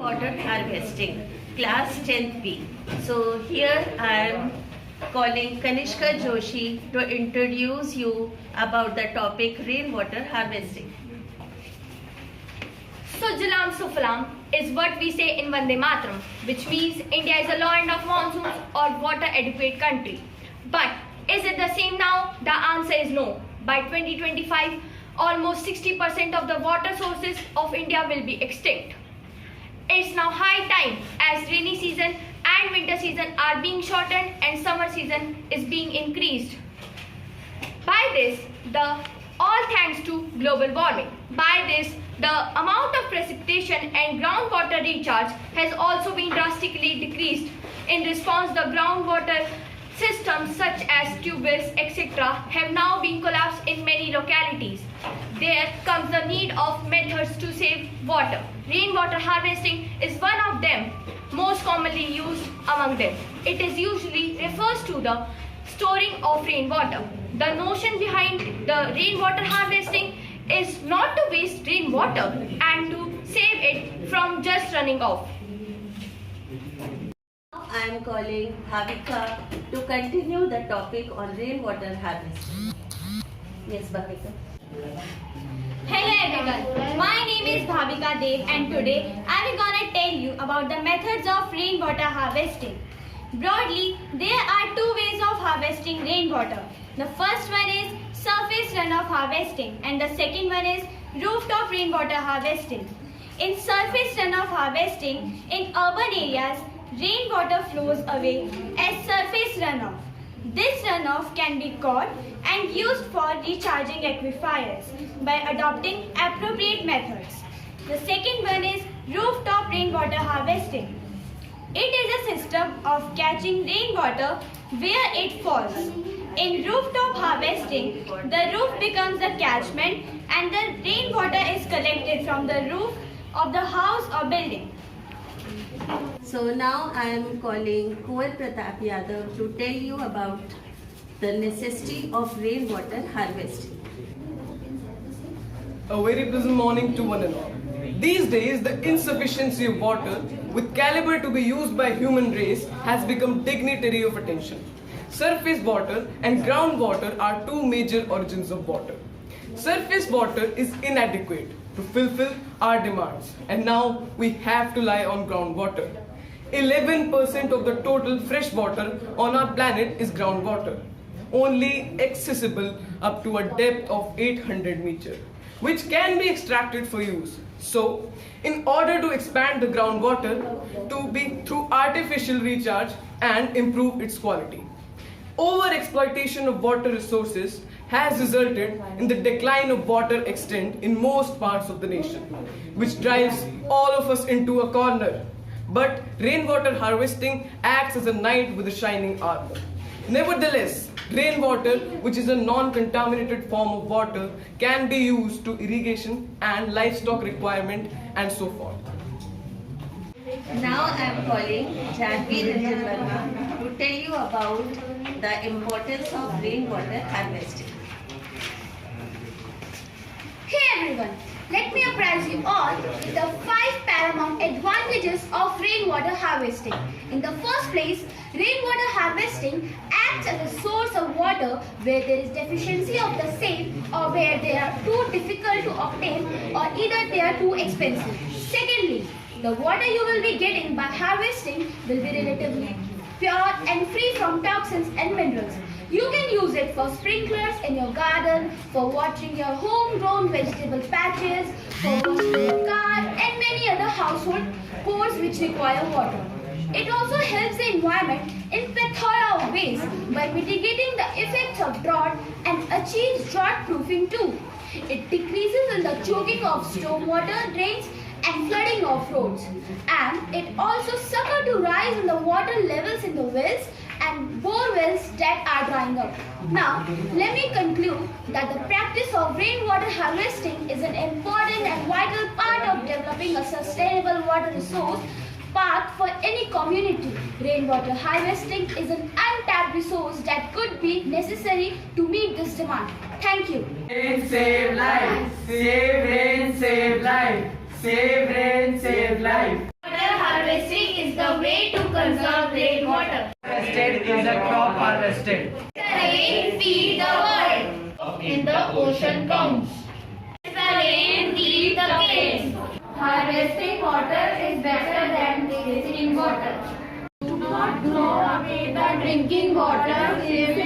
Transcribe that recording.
Water harvesting, class 10th B. So here I am calling Kanishka Joshi to introduce you about the topic rainwater harvesting. So Jalam Sufalam is what we say in Vande Mataram, which means India is a land of monsoons or water adequate country. But is it the same now? The answer is no. By 2025, almost 60% of the water sources of India will be extinct. It's now high time as rainy season and winter season are being shortened and summer season is being increased. By this, all thanks to global warming. By this, the amount of precipitation and groundwater recharge has also been drastically decreased. In response, the groundwater systems such as tube wells, etc. have now been collapsed in many localities. There comes the need of methods to save water. Rainwater harvesting is one of them, most commonly used among them. It is usually refers to the storing of rainwater. The notion behind the rainwater harvesting is not to waste rainwater and to save it from just running off. I am calling Bhavika to continue the topic on rainwater harvesting. Yes, Bhavika. Hello everyone, my name is Bhavika Dev and today I am gonna tell you about the methods of rainwater harvesting. Broadly, there are two ways of harvesting rainwater. The first one is surface runoff harvesting and the second one is rooftop rainwater harvesting. In surface runoff harvesting, in urban areas, rainwater flows away as surface runoff. This runoff can be caught and used for recharging aquifers by adopting appropriate methods. The second one is rooftop rainwater harvesting. It is a system of catching rainwater where it falls. In rooftop harvesting, the roof becomes the catchment and the rainwater is collected from the roof of the house or building. So now I am calling Kunwar Pratap Yadav to tell you about the necessity of rainwater harvesting. A very pleasant morning to one and all. These days, the insufficiency of water with caliber to be used by human race has become dignitary of attention. Surface water and groundwater are two major origins of water. Surface water is inadequate to fulfill our demands, and now we have to rely on groundwater. 11% of the total fresh water on our planet is groundwater, only accessible up to a depth of 800 meters, which can be extracted for use. So, in order to expand the groundwater to be through artificial recharge and improve its quality, overexploitation of water resources has resulted in the decline of water extent in most parts of the nation, which drives all of us into a corner. But rainwater harvesting acts as a knight with a shining armor. Nevertheless, rainwater, which is a non-contaminated form of water, can be used to irrigation and livestock requirement and so forth. Now I am calling Janvi Ranjan Verma to tell you about the importance of rainwater harvesting. Hey everyone, let me apprise you all with the 5 paramount advantages of rainwater harvesting. In the first place, rainwater harvesting acts as a source of water where there is deficiency of the same or where they are too difficult to obtain or either they are too expensive. Secondly, the water you will be getting by harvesting will be relatively pure and free from toxins and minerals. You can use it for sprinklers in your garden, for watering your homegrown vegetable patches, for washing your car and many other household chores which require water. It also helps the environment in plethora of ways by mitigating the effects of drought and achieves drought proofing too. It decreases in the choking of stormwater drains and flooding of roads, and it also succors to rise in the water levels in the wells and bore wells that are drying up. Now, let me conclude that the practice of rainwater harvesting is an important and vital part of developing a sustainable water resource path for any community. Rainwater harvesting is an untapped resource that could be necessary to meet this demand. Thank you. Rain save life, save rain, save life, save rain, save life. conserve rainwater. Harvested is a crop harvested. The rain feed the world. In the ocean counts. The rain feed the kids. Harvesting water is better than wasting water. Do not throw away the drinking water if